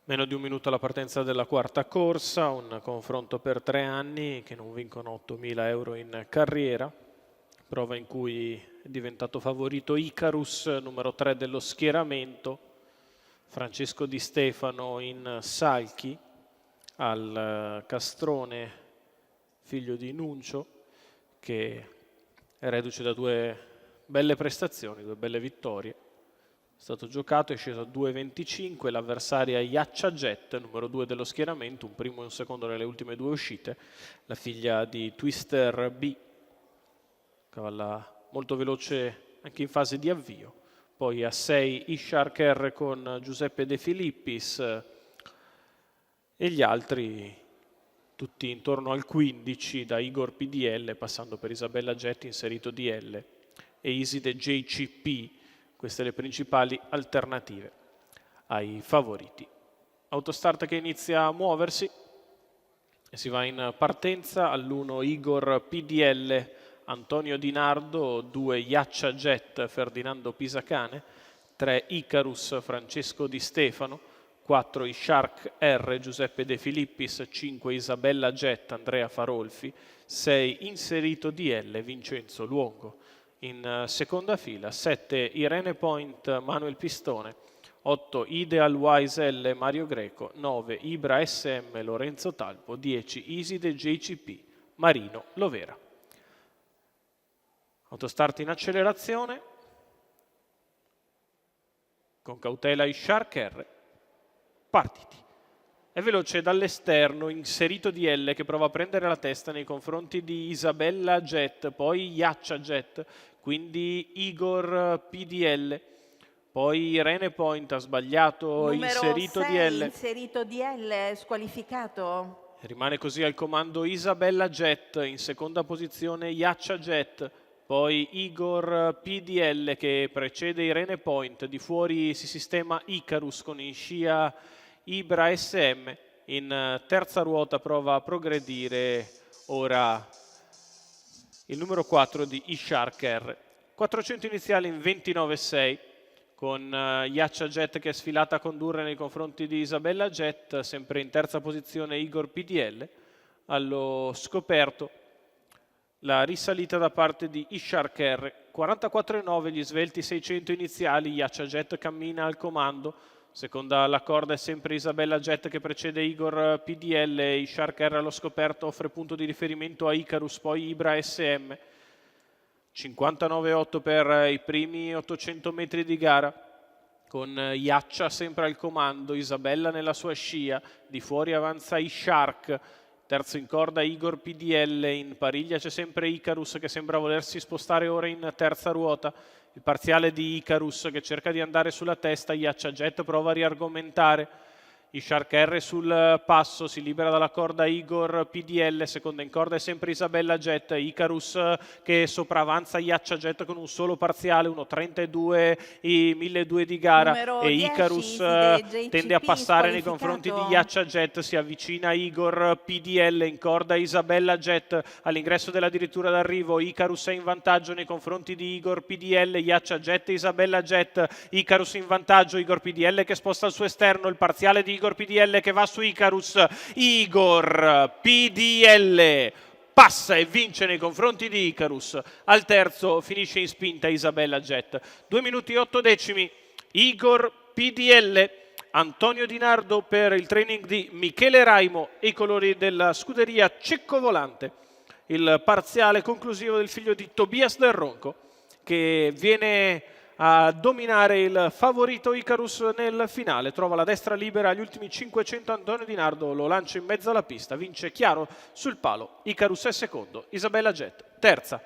Meno di un minuto alla partenza della quarta corsa, un confronto per 3 anni che non vincono 8.000 euro in carriera, prova in cui è diventato favorito Icarus, numero 3 dello schieramento, Francesco Di Stefano in salchi, al castrone figlio di Nuncio, che è reduce da 2 belle prestazioni, 2 belle vittorie. È stato giocato, è sceso a 2,25, l'avversaria Iaccia Jet, numero 2 dello schieramento, un primo e un secondo nelle ultime 2 uscite, la figlia di Twister B, cavalla molto veloce anche in fase di avvio. Poi a 6 Ishark R con Giuseppe De Filippis e gli altri tutti intorno al 15, da Igor PDL passando per Isabella Jet inserito DL e Iside JCP. Queste le principali alternative ai favoriti. Autostart che inizia a muoversi e si va in partenza. All'1 Igor PDL, Antonio Di Nardo, 2 Iaccia Jet, Ferdinando Pisacane, 3 Icarus, Francesco Di Stefano, 4 Ishark R, Giuseppe De Filippis, 5 Isabella Jet, Andrea Farolfi, 6 Inserito DL, Vincenzo Luongo. In seconda fila 7 Irene Point, Manuel Pistone, 8 Ideal Wise L, Mario Greco, 9 Ibra SM, Lorenzo Talpo, 10 Iside JCP, Marino Lovera. Autostart in accelerazione, con cautela Ishark R, partiti. È veloce dall'esterno, Inserito DL che prova a prendere la testa nei confronti di Isabella Jet, poi Iaccia Jet, quindi Igor PDL, poi Irene Point ha sbagliato, Inserito DL. Inserito DL, squalificato. Rimane così al comando Isabella Jet, in seconda posizione Iaccia Jet, poi Igor PDL che precede Irene Point, di fuori si sistema Icarus con in scia Ibra SM, in terza ruota prova a progredire ora il numero 4 di Ishark R. 400 iniziali in 29,6 con Iaccia Jet che è sfilata a condurre nei confronti di Isabella Jet, sempre in terza posizione Igor PDL. Allo scoperto la risalita da parte di Ishark R. 44,9 gli svelti 600 iniziali, Iaccia Jet cammina al comando. Seconda alla corda è sempre Isabella Jet che precede Igor PDL, Ishark R allo scoperto offre punto di riferimento a Icarus, poi Ibra SM. 59,8 per i primi 800 metri di gara, con Iaccia sempre al comando, Isabella nella sua scia, di fuori avanza Ishark, terzo in corda Igor PDL, in pariglia c'è sempre Icarus che sembra volersi spostare ora in terza ruota. Il parziale di Icarus che cerca di andare sulla testa, Iaccia Jet prova a riargomentare, Ishark R sul passo, si libera dalla corda Igor PDL, seconda in corda è sempre Isabella Jet, Icarus che sopravanza Iaccia Jet con un solo parziale, 1,32 i 1.200 di gara Numero e 10, Icarus JCP, tende a passare nei squalificato. confronti di Iaccia Jet, si avvicina Igor PDL, in corda Isabella Jet, all'ingresso della dirittura d'arrivo Icarus è in vantaggio nei confronti di Igor PDL, Iaccia Jet, Isabella Jet, Icarus in vantaggio, Igor PDL che sposta il suo esterno, il parziale di Igor PDL che va su Icarus, Igor PDL passa e vince nei confronti di Icarus, al terzo finisce in spinta Isabella Jet. 2 minuti e 8 decimi, Igor PDL, Antonio Di Nardo per il training di Michele Raimo e i colori della scuderia Ceccovolante. Il parziale conclusivo del figlio di Tobias Del Ronco che viene a dominare il favorito Icarus nel finale, trova la destra libera agli ultimi 500, Antonio Di Nardo lo lancia in mezzo alla pista, vince chiaro sul palo, Icarus è secondo, Isabella Jet terza.